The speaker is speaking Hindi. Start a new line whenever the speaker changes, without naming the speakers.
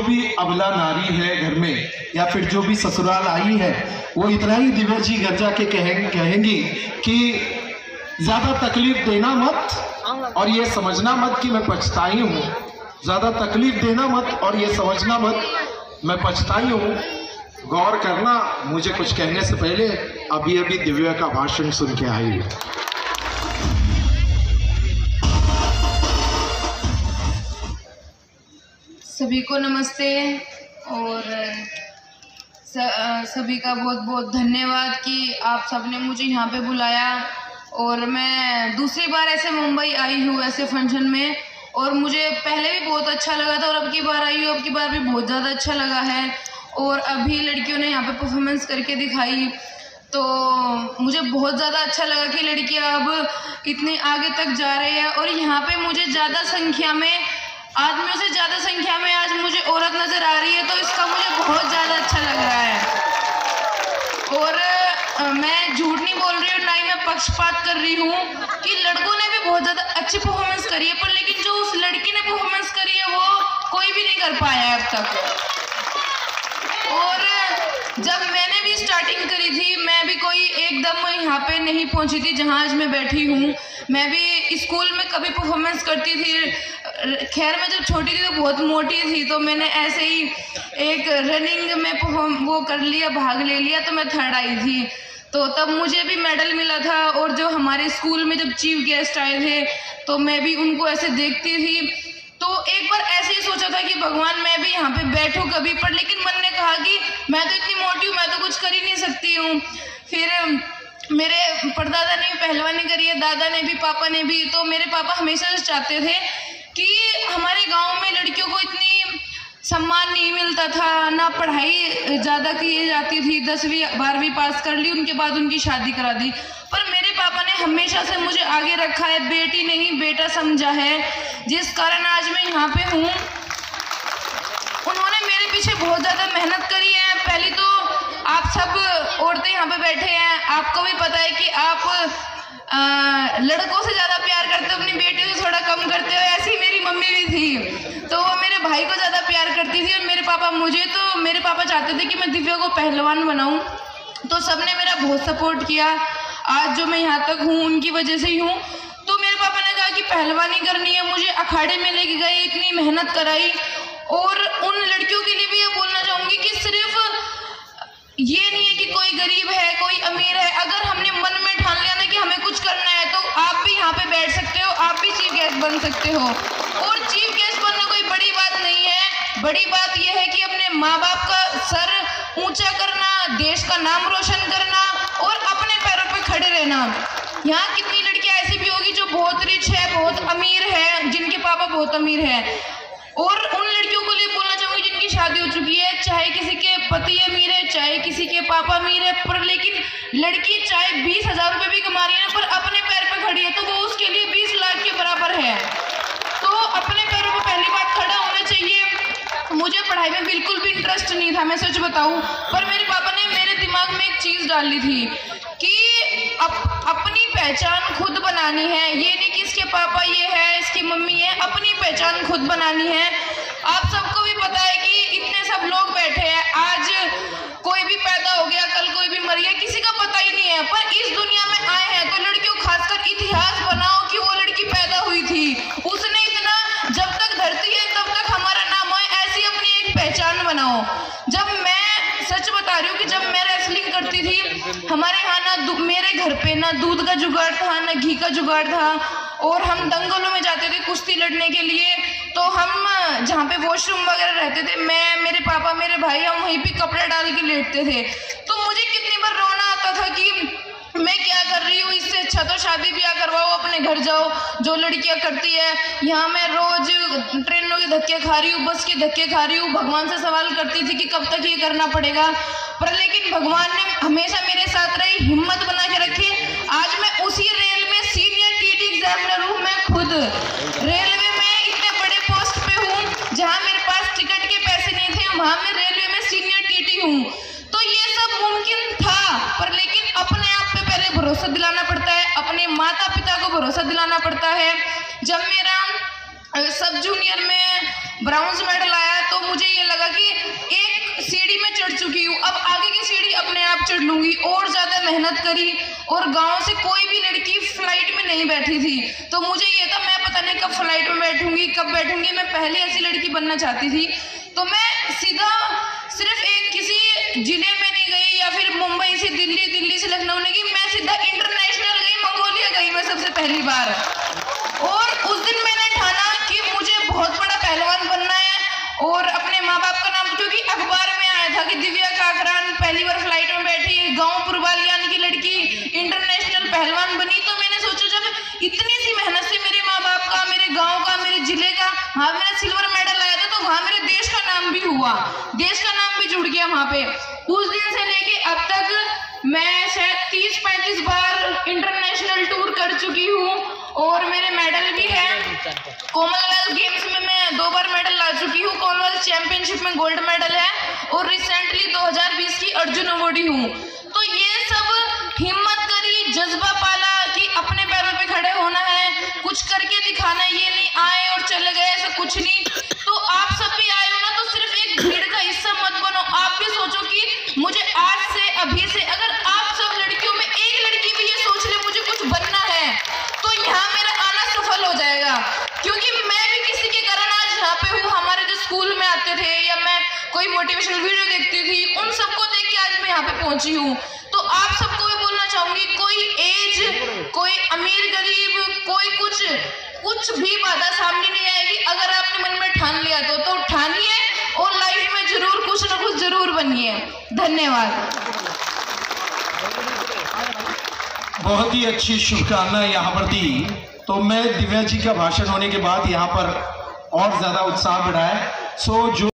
भी अबला नारी है घर में या फिर जो भी ससुराल आई है, वो इतना ही दिव्या जी घर जाके कहेंगी कि ज्यादा तकलीफ देना मत और ये समझना मत कि मैं पछताई हूँ। ज्यादा तकलीफ देना मत और ये समझना मत मैं पछताई हूँ। गौर करना, मुझे कुछ कहने से पहले अभी अभी दिव्या का भाषण सुन के आई है।
सभी को नमस्ते और सभी का बहुत बहुत धन्यवाद कि आप सबने मुझे यहाँ पे बुलाया। और मैं दूसरी बार ऐसे मुंबई आई हूँ ऐसे फंक्शन में, और मुझे पहले भी बहुत अच्छा लगा था और अब की बार आई हूँ, अब की बार भी बहुत ज़्यादा अच्छा लगा है। और अभी लड़कियों ने यहाँ पे परफॉर्मेंस करके दिखाई तो मुझे बहुत ज़्यादा अच्छा लगा कि लड़कियाँ अब इतने आगे तक जा रही है। और यहाँ पे मुझे ज़्यादा संख्या में, आदमियों से ज़्यादा संख्या में आज मुझे औरत नज़र आ रही है, तो इसका मुझे बहुत ज़्यादा अच्छा लग रहा है। और मैं झूठ नहीं बोल रही हूँ, ना ही मैं पक्षपात कर रही हूँ कि लड़कों ने भी बहुत ज़्यादा अच्छी परफॉर्मेंस करी है, पर लेकिन जो उस लड़की ने परफॉर्मेंस करी है वो कोई भी नहीं कर पाया है अब तक। और जब मैंने भी स्टार्टिंग करी थी, मैं भी कोई एकदम यहाँ पे नहीं पहुँची थी जहाँ आज मैं बैठी हूँ। मैं भी स्कूल में कभी परफॉर्मेंस करती थी, खैर मैं जब छोटी थी तो बहुत मोटी थी, तो मैंने ऐसे ही एक रनिंग में वो कर लिया, भाग ले लिया, तो मैं 3rd आई थी। तो तब मुझे भी मेडल मिला था। और जो हमारे स्कूल में जब चीफ गेस्ट आए थे तो मैं भी उनको ऐसे देखती थी। तो एक बार ऐसे ही सोचा था कि भगवान मैं भी यहाँ पे बैठूं कभी, पर लेकिन मन ने कहा कि मैं तो इतनी मोटी हूँ, मैं तो कुछ कर ही नहीं सकती हूँ। फिर मेरे परदादा ने भी पहलवानी करी है, दादा ने भी, पापा ने भी। तो मेरे पापा हमेशा से चाहते थे कि हमारे गांव में लड़कियों को इतनी सम्मान नहीं मिलता था, ना पढ़ाई ज़्यादा की जाती थी, 10वीं 12वीं पास कर ली, उनके बाद उनकी शादी करा दी। पर मेरे पापा ने हमेशा से मुझे आगे रखा है, बेटी नहीं बेटा समझा है, जिस कारण आज मैं यहाँ पे हूँ। उन्होंने मेरे पीछे बहुत ज़्यादा मेहनत करी है। पहले तो आप सब औरतें यहाँ पे बैठे हैं, आपको भी पता है कि आप लड़कों से ज़्यादा प्यार करते हो, अपनी बेटी से थोड़ा कम करते हो। ऐसी मेरी मम्मी भी थी, तो वो मेरे भाई को ज़्यादा प्यार करती थी और मेरे पापा मुझे। तो मेरे पापा चाहते थे कि मैं दिव्या को पहलवान बनाऊं, तो सबने मेरा बहुत सपोर्ट किया। आज जो मैं यहाँ तक हूँ उनकी वजह से ही हूँ। तो मेरे पापा ने कहा कि पहलवानी करनी है, मुझे अखाड़े में लेके गए, इतनी मेहनत कराई। और उन लड़कियों के लिए भी ये बोलना चाहूँगी कि सिर्फ ये नहीं है कि कोई गरीब है कोई अमीर है, अगर हमने मन में ठान लिया ना कि हमें कुछ करना है तो आप भी यहाँ पे बैठ सकते हो, आप भी चीफ गेस्ट बन सकते हो। और चीफ गेस्ट बनना कोई बड़ी बात नहीं है, बड़ी बात यह है कि अपने माँ बाप का सर ऊंचा करना, देश का नाम रोशन करना और अपने पैरों पे खड़े रहना। यहाँ कितनी लड़कियाँ ऐसी भी होगी जो बहुत रिच है, बहुत अमीर है, जिनके पापा बहुत अमीर है। और उन लड़कियों को लिए बोलना चाहूँगी जिनकी शादी हो चुकी है, चाहे किसी के पति अमीर है, चाहे किसी के पापा अमीर है, पर लेकिन लड़की चाहे 20,000 रुपये भी कमा रही है पर अपने पैर पे खड़ी है तो वो उसके लिए 20 लाख के बराबर है। तो अपने पैरों पे पहली बात खड़ा होना चाहिए। मुझे पढ़ाई में बिल्कुल भी इंटरेस्ट नहीं था, मैं सच बताऊँ, पर मेरे पापा ने मेरे दिमाग में एक चीज़ डाली थी कि अपनी पहचान खुद बनानी है। ये नहीं कि इसके पापा ये है, इसकी मम्मी है, अपनी पहचान खुद बनानी है। आप सबको भी पता है कि इतने सब लोग बैठे हैं, आज कोई भी पैदा हो गया, कल कोई भी मर गया, किसी का पता ही नहीं है। पर इस दुनिया में आए हैं तो लड़कियों खासकर इतिहास बनाओ कि वो लड़की पैदा हुई थी, उसने इतना, जब तक धरती है तब तक हमारा नाम हो, ऐसी अपनी एक पहचान बनाओ। जब मैं सच बता रही हूँ कि जब मैं रेसलिंग करती थी, हमारे यहाँ ना मेरे घर पे ना दूध का जुगाड़ था, ना घी का जुगाड़ था, और हम दंगलों में जाते थे कुश्ती लड़ने के लिए। तो हम जहाँ पे वॉशरूम वगैरह रहते थे, मैं, मेरे पापा, मेरे भाई, हम वहीं पे कपड़े डाल के लेटते थे। तो मुझे कितनी बार रोना आता था कि मैं क्या कर रही हूँ, इससे अच्छा तो शादी ब्याह करवाओ, अपने घर जाओ, जो लड़कियाँ करती है। यहाँ मैं रोज ट्रेनों के धक्के खा रही हूँ, बस के धक्के खा रही हूँ। भगवान से सवाल करती थी कि कब तक ये करना पड़ेगा, पर लेकिन भगवान ने हमेशा मेरे साथ रही, हिम्मत बना के रखी। आज मैं उसी रेल में सीनियर टीटी एग्जामिनर हूँ, मैं खुद रेलवे में इतने बड़े पोस्ट पे हूँ, जहाँ मेरे पास टिकट के पैसे नहीं थे, वहाँ मैं रेलवे में सीनियर टीटी हूँ। तो ये सब मुमकिन था, पर लेकिन अपने आप पे पहले भरोसा दिलाना पड़ता है, अपने माता पिता को भरोसा दिलाना पड़ता है। जब मेरा सब जूनियर में ब्राउन्स मेडल आया तो मुझे ये लगा मेहनत करी और गांव से कोई भी लड़की फ्लाइट में नहीं बैठी थी। तो मुझे ये था मैं पता नहीं कब फ्लाइट में बैठूंगी, कब बैठूंगी। मैं पहले ऐसी लड़की बनना चाहती थी। तो मैं सीधा सिर्फ एक किसी जिले में नहीं गई या फिर मुंबई से दिल्ली, दिल्ली से लखनऊ नहीं गई, मैं सीधा इंटरनेशनल गई, मंगोलिया गई मैं सबसे पहली बार। और उस दिन मैंने ठाना कि मुझे बहुत बड़ा पहलवान बनना है और अपने माँ बाप का नाम, क्योंकि अखबार में आया था कि दिव्या काकरान पहली बार फ्लाइट में बैठी, गांव पुरबालियान की लड़की इंटरनेशनल पहलवान बनी। तो मैंने सोचा जब इतनी सी मेहनत से मेरे माँ बाप का, मेरे गांव का, मेरे जिले का वहां मेरा सिल्वर मेडल आया था, तो वहां मेरे देश का नाम भी हुआ, देश का नाम भी जुड़ गया वहां पे। उस दिन से लेके अब तक मैं शायद 30-35 बार इंटरनेशनल टूर कर चुकी हूँ और मेरे मेडल भी है। कॉमनवेल्थ गेम्स में मैं 2 बार मेडल ला चुकी हूँ, कॉमनवेल्थ चैंपियनशिप में गोल्ड मेडल है और रिसेंटली 2020 की अर्जुन अवार्डी हूँ। तो ये सब हिम्मत करी, जज्बा पाला कि अपने पैरों पे खड़े होना है, कुछ करके दिखाना है, ये नहीं आए और चले गए ऐसा कुछ नहीं। तो आप सब भी आए हो ना, तो सिर्फ एक भीड़ का हिस्सा मत बनो। आप भी सोचो कि मुझे आज से, अभी से, अगर आप सब लड़कियों में एक लड़की भी ये सोच ले मुझे कुछ बनना है, तो यहाँ मेरा आना सफल हो जाएगा। क्योंकि मैं भी किसी के कारण आज यहाँ पे हूँ। हमारे जो स्कूल में आते थे या मैं कोई मोटिवेशनल वीडियो देखती थी, उन सबको देख के आज मैं यहाँ पे पहुंची हूँ। तो आप सबको भी बोलना चाहूंगी, कोई एज, कोई अमीर गरीब, कोई कुछ भी बाधा सामने नहीं आएगी। अगर आपने मन में ठान लिया तो ठानिए और लाइफ में जरूर कुछ ना कुछ जरूर बनिए। धन्यवाद।
बहुत ही अच्छी शुभकामनाएं यहाँ पर दी। तो मैं दिव्या जी का भाषण होने के बाद यहाँ पर और ज्यादा उत्साह बढ़ा है। सो जो